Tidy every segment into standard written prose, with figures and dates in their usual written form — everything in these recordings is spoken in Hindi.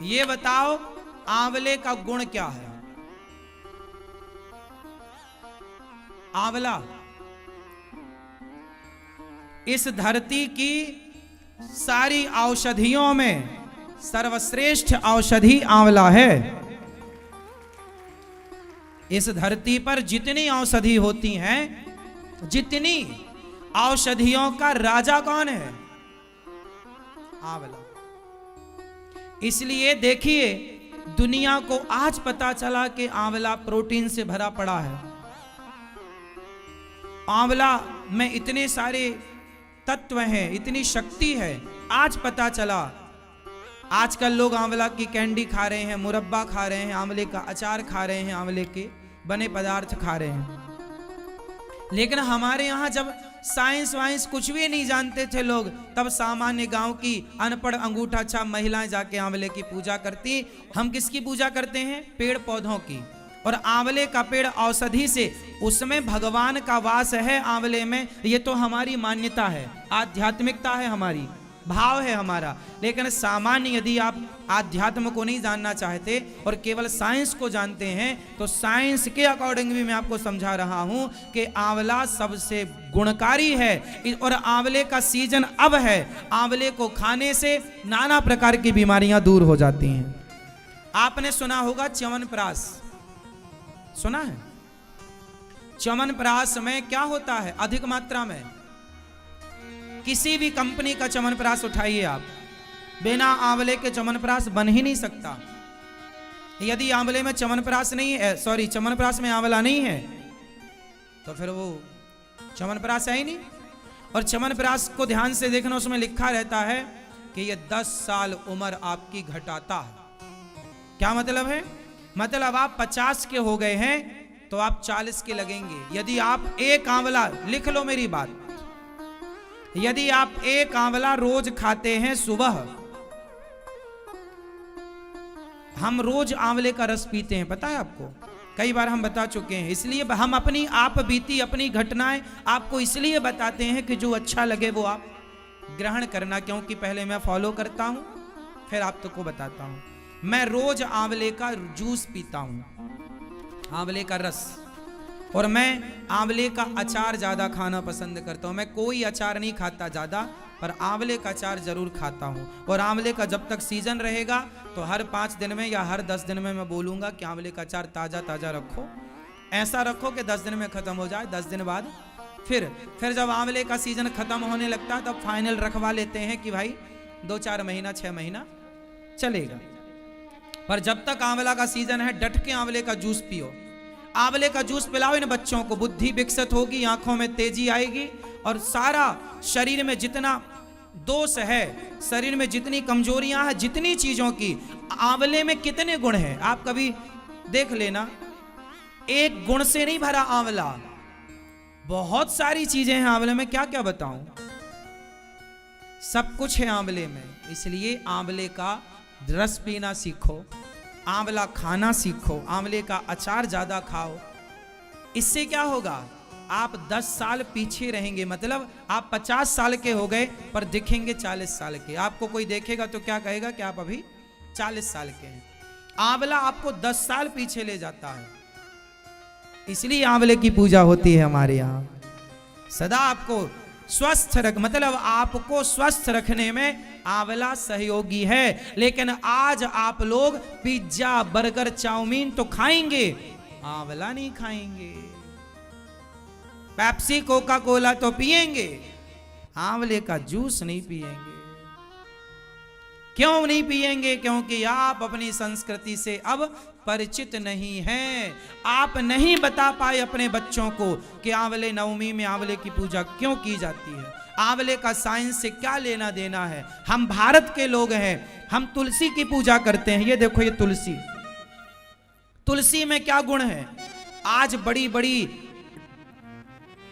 ये बताओ आंवले का गुण क्या है? आंवला इस धरती की सारी औषधियों में सर्वश्रेष्ठ औषधि आंवला है। इस धरती पर जितनी औषधि होती हैं, जितनी औषधियों का राजा कौन है? आंवला। इसलिए देखिए, दुनिया को आज पता चला कि आंवला प्रोटीन से भरा पड़ा है। आंवला में इतने सारे तत्व हैं, इतनी शक्ति है, आज पता चला। आजकल लोग आंवला की कैंडी खा रहे हैं, मुरब्बा खा रहे हैं, आंवले का अचार खा रहे हैं, आंवले के बने पदार्थ खा रहे हैं। लेकिन हमारे यहाँ जब साइंस वाइंस कुछ भी नहीं जानते थे लोग, तब सामान्य गांव की अनपढ़ अंगूठा छाप महिलाएं जाके आंवले की पूजा करती। हम किसकी पूजा करते हैं? पेड़ पौधों की। और आंवले का पेड़ औषधि से, उसमें भगवान का वास है आंवले में। ये तो हमारी मान्यता है, आध्यात्मिकता है हमारी, भाव है हमारा। लेकिन सामान्य यदि आप आध्यात्म को नहीं जानना चाहते और केवल साइंस को जानते हैं, तो साइंस के अकॉर्डिंग भी मैं आपको समझा रहा हूं कि आंवला सबसे गुणकारी है। और आंवले का सीजन अब है। आंवले को खाने से नाना प्रकार की बीमारियां दूर हो जाती हैं। आपने सुना होगा च्यवनप्राश, सुना है? च्यवनप्राश में क्या होता है? अधिक मात्रा में किसी भी कंपनी का च्यवनप्राश उठाइए आप, बिना आंवले के च्यवनप्राश बन ही नहीं सकता। यदि आंवले में च्यवनप्राश नहीं है, सॉरी च्यवनप्राश में आंवला नहीं है, तो फिर वो च्यवनप्राश है ही नहीं। और च्यवनप्राश को ध्यान से देखना, उसमें लिखा रहता है कि ये 10 साल उम्र आपकी घटाता है। क्या मतलब है? मतलब आप 50 के हो गए हैं तो आप 40 के लगेंगे। यदि आप एक आंवला, लिख लो मेरी बात, यदि आप एक आंवला रोज खाते हैं सुबह, हम रोज आंवले का रस पीते हैं, पता है आपको? कई बार हम बता चुके हैं। इसलिए हम अपनी आप बीती अपनी घटनाएं आपको इसलिए बताते हैं कि जो अच्छा लगे वो आप ग्रहण करना, क्योंकि पहले मैं फॉलो करता हूं फिर आप तो को बताता हूं। मैं रोज आंवले का जूस पीता हूं, आंवले का रस, और मैं आंवले का अचार ज़्यादा खाना पसंद करता हूँ। मैं कोई अचार नहीं खाता ज़्यादा, पर आंवले का अचार ज़रूर खाता हूँ। और आंवले का जब तक सीज़न रहेगा तो हर 5 दिन में या हर 10 दिन में मैं बोलूँगा कि आंवले का अचार ताज़ा ताज़ा रखो। ऐसा रखो कि 10 दिन में ख़त्म हो जाए। 10 दिन बाद फिर जब आंवले का सीज़न ख़त्म होने लगता है तब फाइनल रखवा लेते हैं कि भाई 2-4 महीना 6 महीना चलेगा। पर जब तक आंवला का सीज़न है, डट के आंवले का जूस पियो। आंवले का जूस पिलाओ इन बच्चों को, बुद्धि विकसित होगी, आंखों में तेजी आएगी, और सारा शरीर में जितना दोष है, शरीर में जितनी कमजोरियां हैं, जितनी चीजों की, आंवले में कितने गुण हैं आप कभी देख लेना। एक गुण से नहीं भरा आंवला, बहुत सारी चीजें हैं आंवले में, क्या क्या बताऊं, सब कुछ है आंवले में। इसलिए आंवले का रस पीना सीखो, आंवला खाना सीखो, आंवले का अचार ज्यादा खाओ। इससे क्या होगा? आप 10 साल पीछे रहेंगे। मतलब आप 50 साल के हो गए पर दिखेंगे 40 साल के। आपको कोई देखेगा तो क्या कहेगा कि आप अभी 40 साल के हैं। आंवला आपको 10 साल पीछे ले जाता है। इसलिए आंवले की पूजा होती है हमारे यहाँ। सदा आपको स्वस्थ रख, मतलब आपको स्वस्थ रखने में आंवला सहयोगी है। लेकिन आज आप लोग पिज्जा बर्गर चाउमीन तो खाएंगे, आंवला नहीं खाएंगे। पेप्सी कोका कोला तो पिएंगे, आंवले का जूस नहीं पिएंगे। क्यों नहीं पिएंगे? क्योंकि आप अपनी संस्कृति से अब परिचित नहीं हैं। आप नहीं बता पाए अपने बच्चों को कि आंवले नवमी में आंवले की पूजा क्यों की जाती है, आंवले का साइंस से क्या लेना देना है। हम भारत के लोग हैं, हम तुलसी की पूजा करते हैं। ये देखो, ये तुलसी, तुलसी में क्या गुण है? आज बड़ी बड़ी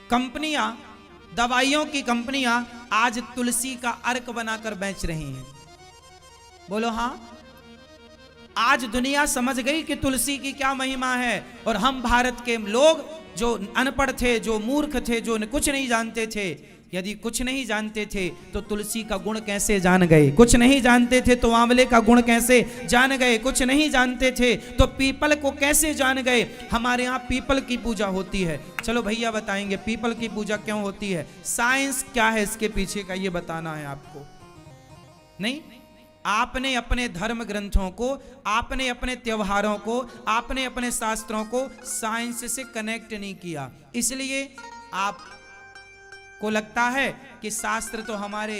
कंपनियां, दवाइयों की कंपनियां आज तुलसी का अर्क बनाकर बेच रही हैं। बोलो हाँ। आज दुनिया समझ गई कि तुलसी की क्या महिमा है। और हम भारत के लोग जो अनपढ़ थे, जो मूर्ख थे, जो कुछ नहीं जानते थे, यदि कुछ नहीं जानते थे तो तुलसी का गुण कैसे जान गए, कुछ नहीं जानते थे तो आंवले का गुण कैसे जान गए, कुछ नहीं जानते थे तो पीपल को कैसे जान गए। हमारे यहाँ पीपल की पूजा होती है। चलो भैया बताएंगे पीपल की पूजा क्यों होती है, साइंस क्या है इसके पीछे का, ये बताना है आपको। नहीं, आपने अपने धर्म ग्रंथों को, आपने अपने त्योहारों को, आपने अपने शास्त्रों को साइंस से कनेक्ट नहीं किया, इसलिए आप को लगता है कि शास्त्र तो हमारे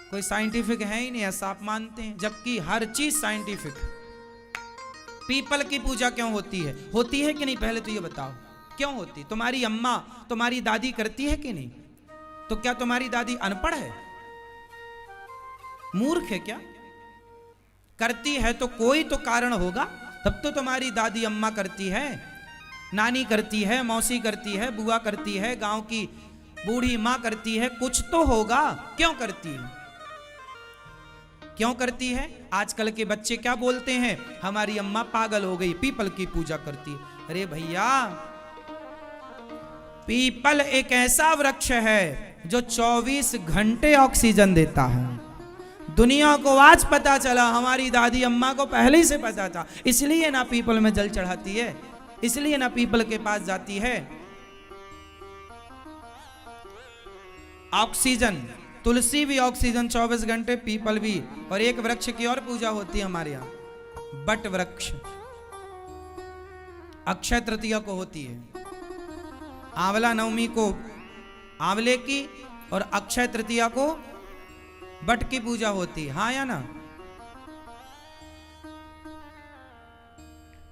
कोई साइंटिफिक है ही नहीं, ऐसा आप मानते हैं, जबकि हर चीज साइंटिफिक। पीपल की पूजा क्यों होती है कि नहीं, पहले तो ये बताओ क्यों होती। तुम्हारी अम्मा, तुम्हारी दादी करती है कि नहीं, तो क्या तुम्हारी दादी अनपढ़ है, मूर्ख है क्या? करती है तो कोई तो कारण होगा, तब तो तुम्हारी दादी अम्मा करती है, नानी करती है, मौसी करती है, बुआ करती है, गांव की बूढ़ी मां करती है, कुछ तो होगा। क्यों करती है, क्यों करती है? आजकल के बच्चे क्या बोलते हैं, हमारी अम्मा पागल हो गई, पीपल की पूजा करती है। अरे भैया, पीपल एक ऐसा वृक्ष है जो 24 घंटे ऑक्सीजन देता है। दुनिया को आज पता चला, हमारी दादी अम्मा को पहले ही से पता था, इसलिए ना पीपल में जल चढ़ाती है, इसलिए ना पीपल के पास जाती है। ऑक्सीजन, तुलसी भी ऑक्सीजन 24 घंटे, पीपल भी। और एक वृक्ष की और पूजा होती है हमारे यहाँ, बट वृक्ष, अक्षय तृतीया को होती है। आंवला नवमी को आंवले की और अक्षय तृतीया को बट की पूजा होती है, हाँ या ना?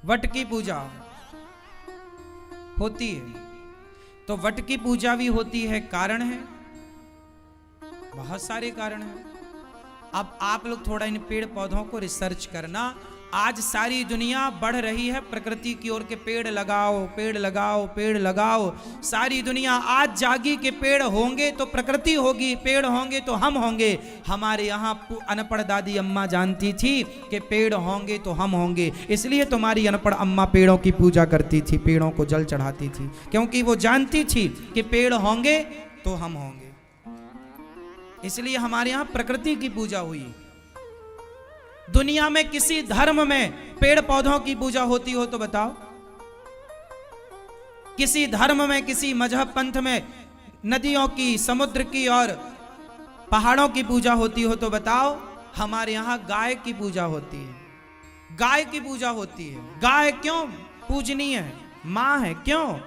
वट की पूजा होती है, तो वट की पूजा भी होती है, कारण है, बहुत सारे कारण हैं। अब आप लोग थोड़ा इन पेड़ पौधों को रिसर्च करना। आज सारी दुनिया बढ़ रही है प्रकृति की ओर के, पेड़ लगाओ, पेड़ लगाओ, पेड़ लगाओ। सारी दुनिया आज जागी कि पेड़ होंगे तो प्रकृति होगी, पेड़ होंगे तो हम होंगे। हमारे यहाँ अनपढ़ दादी अम्मा जानती थी कि पेड़ होंगे तो हम होंगे, इसलिए तुम्हारी अनपढ़ अम्मा पेड़ों की पूजा करती थी, पेड़ों को जल चढ़ाती थी, क्योंकि वो जानती थी कि पेड़ होंगे तो हम होंगे। इसलिए हमारे यहाँ प्रकृति की पूजा हुई। दुनिया में किसी धर्म में पेड़ पौधों की पूजा होती हो तो बताओ? किसी धर्म में, किसी मजहब पंथ में नदियों की, समुद्र की और पहाड़ों की पूजा होती हो तो बताओ? हमारे यहाँ गाय की पूजा होती है, गाय की पूजा होती है। गाय क्यों पूजनीय है? मां है, क्यों?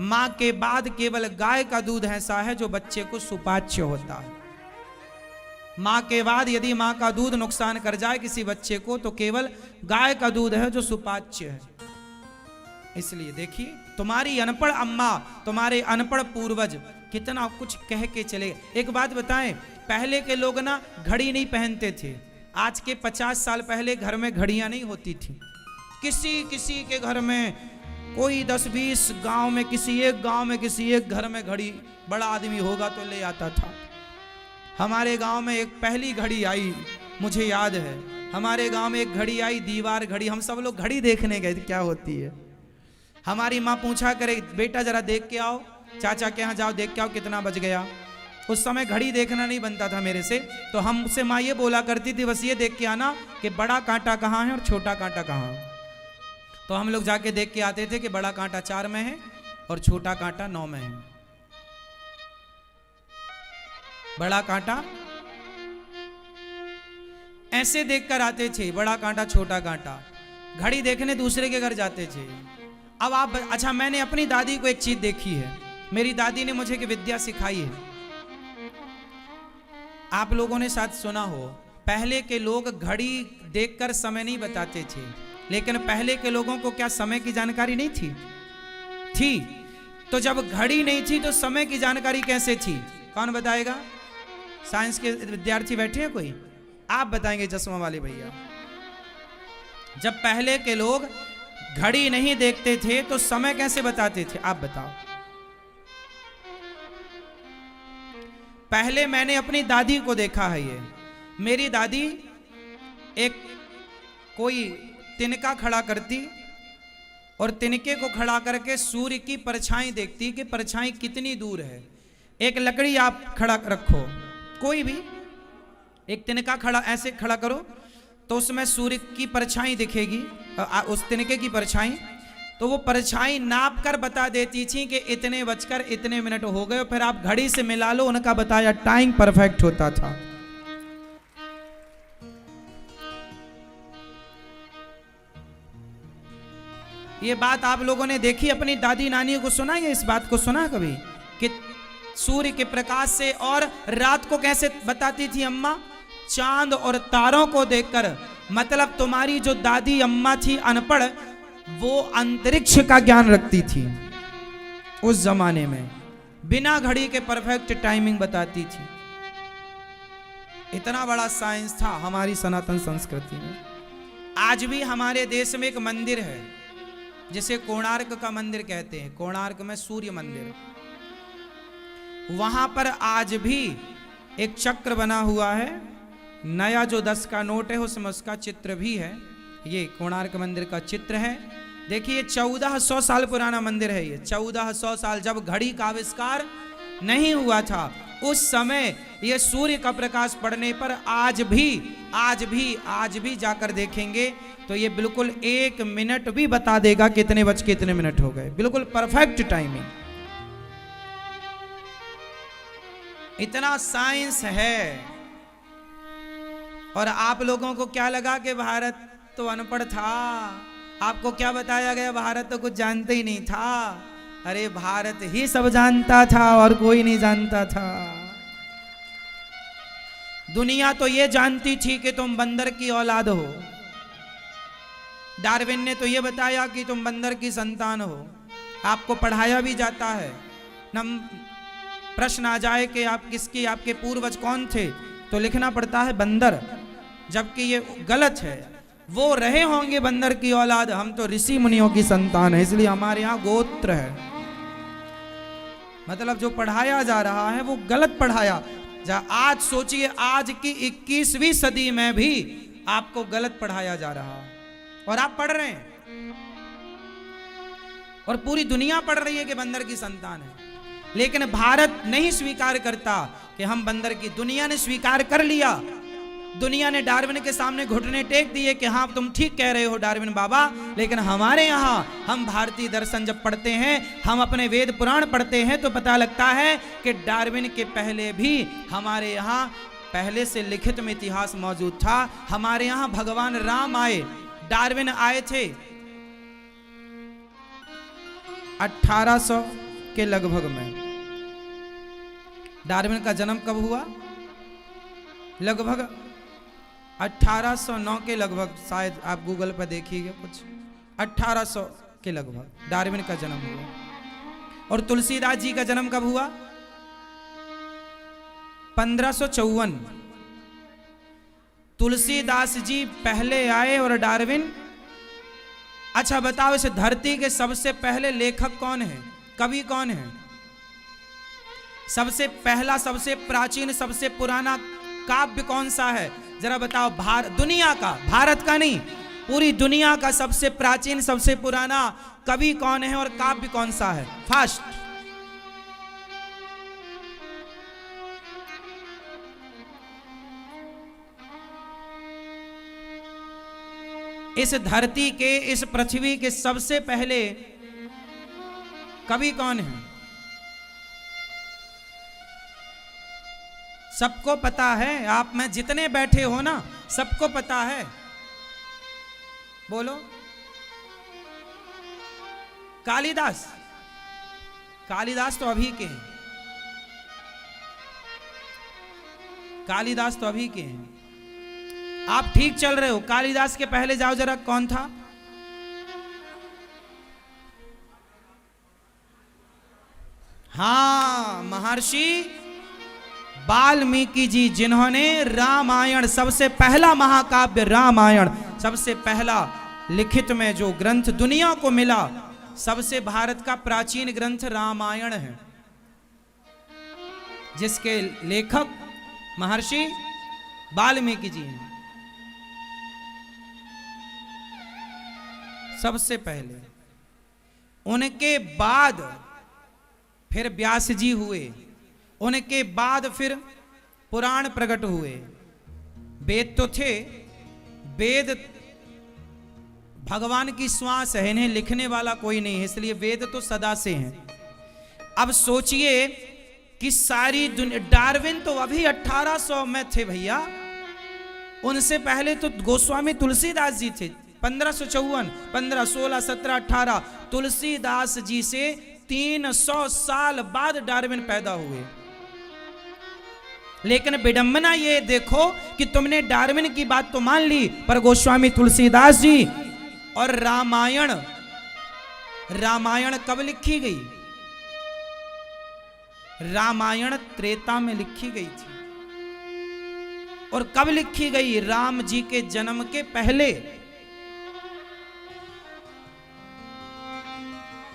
मां के बाद केवल गाय का दूध ऐसा है जो बच्चे को सुपाच्य होता है। मां के बाद यदि मां का दूध नुकसान कर जाए किसी बच्चे को तो केवल गाय का दूध है जो सुपाच्य है। इसलिए देखिए, तुम्हारी अनपढ़ अम्मा, तुम्हारे अनपढ़ पूर्वज कितना कुछ कह के चले। एक बात बताएं, पहले के लोग ना घड़ी नहीं पहनते थे। आज के 50 साल पहले घर में घड़ियां नहीं होती थी। किसी किसी के घर में, कोई 10-20 गांव में, किसी एक गांव में, किसी एक घर में घड़ी, बड़ा आदमी होगा तो ले आता था। हमारे गांव में एक पहली घड़ी आई, मुझे याद है, हमारे गांव में एक घड़ी आई, दीवार घड़ी। हम सब लोग घड़ी देखने गए क्या होती है। हमारी माँ पूछा करे, बेटा जरा देख के आओ, चाचा के यहाँ जाओ, देख के आओ कितना बज गया। उस समय घड़ी देखना नहीं बनता था मेरे से, तो हमसे माँ ये बोला करती थी, बस ये देख के आना कि बड़ा कांटा कहाँ है और छोटा कांटा कहाँ है। तो हम लोग जाके देख के आते थे कि बड़ा कांटा 4 में है और छोटा कांटा 9 में है। बड़ा कांटा ऐसे देखकर आते थे, बड़ा कांटा छोटा कांटा। घड़ी देखने दूसरे के घर जाते थे। अब आप, अच्छा, मैंने अपनी दादी को एक चीज देखी है, मेरी दादी ने मुझे की विद्या सिखाई है। आप लोगों ने शायद सुना हो, पहले के लोग घड़ी देखकर समय नहीं बताते थे, लेकिन पहले के लोगों को क्या समय की जानकारी नहीं थी? थी। तो जब घड़ी नहीं थी तो समय की जानकारी कैसे थी? कौन बताएगा? साइंस के विद्यार्थी बैठे हैं कोई? आप बताएंगे, चश्मा वाले भैया। जब पहले के लोग घड़ी नहीं देखते थे तो समय कैसे बताते थे? आप बताओ। पहले मैंने अपनी दादी को देखा है, ये मेरी दादी एक कोई तिनका खड़ा करती और तिनके को खड़ा करके सूर्य की परछाई देखती कि परछाई कितनी दूर है। एक लकड़ी आप खड़ा रखो, कोई भी एक तिनका खड़ा ऐसे खड़ा करो, तो उसमें सूर्य की परछाई दिखेगी, उस तिनके की परछाई। तो वो परछाई नाप कर बता देती थी कि इतने बजकर इतने मिनट हो गए। फिर आप घड़ी से मिला लो, उनका बताया टाइम परफेक्ट होता था। ये बात आप लोगों ने देखी, अपनी दादी नानी को सुना, ये इस बात को सुना कभी कि सूर्य के प्रकाश से? और रात को कैसे बताती थी अम्मा? चांद और तारों को देखकर। मतलब तुम्हारी जो दादी अम्मा थी अनपढ़, वो अंतरिक्ष का ज्ञान रखती थी उस जमाने में, बिना घड़ी के परफेक्ट टाइमिंग बताती थी। इतना बड़ा साइंस था हमारी सनातन संस्कृति में। आज भी हमारे देश में एक मंदिर है जिसे कोणार्क का मंदिर कहते हैं, कोणार्क में सूर्य मंदिर। वहां पर आज भी एक चक्र बना हुआ है, नया जो 10 का नोट है उसमें उसका चित्र भी है। ये कोणार्क मंदिर का चित्र है। देखिए 1400 साल पुराना मंदिर है ये। 1400 साल, जब घड़ी का आविष्कार नहीं हुआ था उस समय ये सूर्य का प्रकाश पड़ने पर आज भी जाकर देखेंगे तो ये बिल्कुल 1 मिनट भी बता देगा कितने बज के कितने मिनट हो गए, बिल्कुल परफेक्ट टाइमिंग। इतना साइंस है। और आप लोगों को क्या लगा कि भारत तो अनपढ़ था? आपको क्या बताया गया? भारत तो कुछ जानते ही नहीं था। अरे भारत ही सब जानता था और कोई नहीं जानता था। दुनिया तो ये जानती थी कि तुम बंदर की औलाद हो। डार्विन ने तो ये बताया कि तुम बंदर की संतान हो। आपको पढ़ाया भी जाता है, नम प्रश्न आ जाए कि आप किसकी, आपके पूर्वज कौन थे, तो लिखना पड़ता है बंदर, जबकि ये गलत है। वो रहे होंगे बंदर की औलाद, हम तो ऋषि मुनियों की संतान है, इसलिए हमारे यहाँ गोत्र है। मतलब जो पढ़ाया जा रहा है वो गलत पढ़ाया जा। आज सोचिए, आज की 21वीं सदी में भी आपको गलत पढ़ाया जा रहा है और आप पढ़ रहे हैं, और पूरी दुनिया पढ़ रही है कि बंदर की संतान है। लेकिन भारत नहीं स्वीकार करता कि हम बंदर की। दुनिया ने स्वीकार कर लिया। दुनिया ने डार्विन के सामने घुटने टेक दिए कि हाँ तुम ठीक कह रहे हो डार्विन बाबा, लेकिन हमारे यहाँ हम भारतीय दर्शन जब पढ़ते हैं, हम अपने वेद पुराण पढ़ते हैं तो पता लगता है कि डार्विन के पहले भी हमारे यहाँ पहले से लिखित में इतिहास मौजूद था। हमारे यहाँ भगवान राम आए, डार्विन आए थे 1800 के लगभग में। डार्विन का जन्म कब हुआ? लगभग 1809 के लगभग, शायद आप गूगल पर देखिएगा, कुछ 1800 के लगभग डार्विन का जन्म हुआ। और तुलसीदास जी का जन्म कब हुआ? 1554। तुलसीदास जी पहले आए और डार्विन। अच्छा बताओ, इस धरती के सबसे पहले लेखक कौन है, कवि कौन है? सबसे पहला, सबसे प्राचीन, सबसे पुराना काव्य कौन सा है? जरा बताओ। दुनिया का, भारत का नहीं, पूरी दुनिया का सबसे प्राचीन, सबसे पुराना कवि कौन है और काव्य कौन सा है? फास्ट। इस धरती के, इस पृथ्वी के सबसे पहले कवि कौन है? सबको पता है। आप में जितने बैठे हो ना, सबको पता है। बोलो। कालिदास। कालिदास तो अभी के हैं, कालिदास तो अभी के हैं। आप ठीक चल रहे हो। कालिदास के पहले जाओ जरा, कौन था? हाँ, महर्षि वाल्मीकि जी, जिन्होंने रामायण, सबसे पहला महाकाव्य रामायण, सबसे पहला लिखित में जो ग्रंथ दुनिया को मिला, सबसे भारत का प्राचीन ग्रंथ रामायण है, जिसके लेखक महर्षि वाल्मीकि जी हैं। सबसे पहले, उनके बाद फिर व्यास जी हुए, उनके बाद फिर पुराण प्रकट हुए। वेद तो थे, वेद भगवान की श्वास है, इन्हें लिखने वाला कोई नहीं है, इसलिए वेद तो सदा से हैं। अब सोचिए कि सारी दुनिया, डार्विन तो अभी 1800 में थे भैया, उनसे पहले तो गोस्वामी तुलसीदास जी थे 1554, 15, 16, 17, 18। तुलसीदास जी से 300 साल बाद डार्विन पैदा हुए। लेकिन विडंबना ये देखो कि तुमने डार्विन की बात तो मान ली, पर गोस्वामी तुलसीदास जी और रामायण कब लिखी गई? रामायण त्रेता में लिखी गई थी। और कब लिखी गई? राम जी के जन्म के पहले।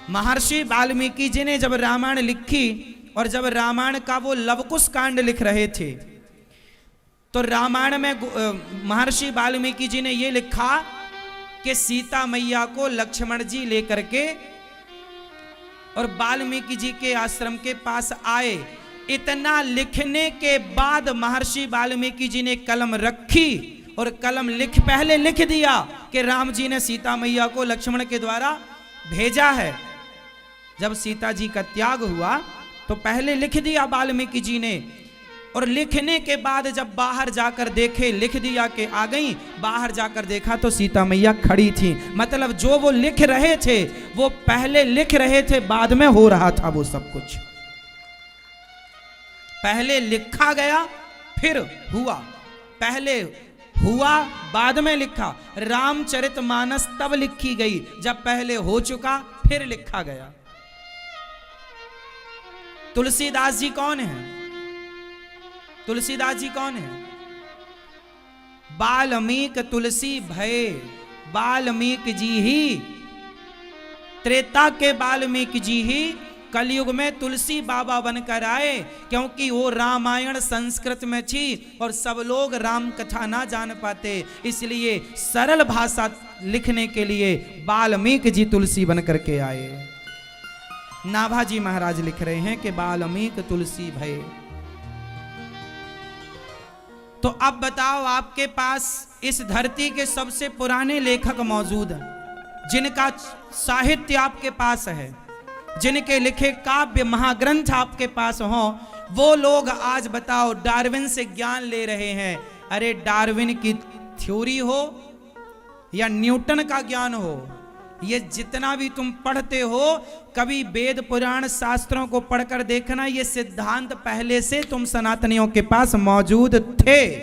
महर्षि वाल्मीकि जी ने जब रामायण लिखी, और जब रामायण का वो लवकुश कांड लिख रहे थे, तो रामायण में महर्षि वाल्मीकि जी ने ये लिखा कि सीता मैया को लक्ष्मण जी लेकर के और वाल्मीकि जी के आश्रम के पास आए। इतना लिखने के बाद महर्षि वाल्मीकि जी ने कलम रखी और कलम पहले लिख दिया कि राम जी ने सीता मैया को लक्ष्मण के द्वारा भेजा है। जब सीता जी का त्याग हुआ तो पहले लिख दिया वाल्मीकि जी ने, और लिखने के बाद जब बाहर जाकर देखे, लिख दिया कि आ गई, बाहर जाकर देखा तो सीता मैया खड़ी थी। मतलब जो वो लिख रहे थे वो पहले लिख रहे थे, बाद में हो रहा था वो सब कुछ। पहले लिखा गया फिर हुआ, पहले हुआ बाद में लिखा। रामचरितमानस तब लिखी गई जब पहले हो चुका फिर लिखा गया। तुलसीदास जी कौन है? तुलसीदास जी कौन है? वाल्मीकि तुलसी भय, वाल्मीकि जी ही, त्रेता के वाल्मीकि जी ही कलयुग में तुलसी बाबा बनकर आए, क्योंकि वो रामायण संस्कृत में थी और सब लोग राम कथा ना जान पाते, इसलिए सरल भाषा लिखने के लिए वाल्मीकि जी तुलसी बनकर के आए। नाभाजी महाराज लिख रहे हैं कि वाल्मीकि तुलसी भय। तो अब बताओ, आपके पास इस धरती के सबसे पुराने लेखक मौजूद हैं, जिनका साहित्य आपके पास है, जिनके लिखे काव्य महाग्रंथ आपके पास हो, वो लोग आज बताओ डार्विन से ज्ञान ले रहे हैं। अरे डार्विन की थ्योरी हो या न्यूटन का ज्ञान हो, ये जितना भी तुम पढ़ते हो, कभी वेद पुराण शास्त्रों को पढ़कर देखना, ये सिद्धांत पहले से तुम सनातनियों के पास मौजूद थे।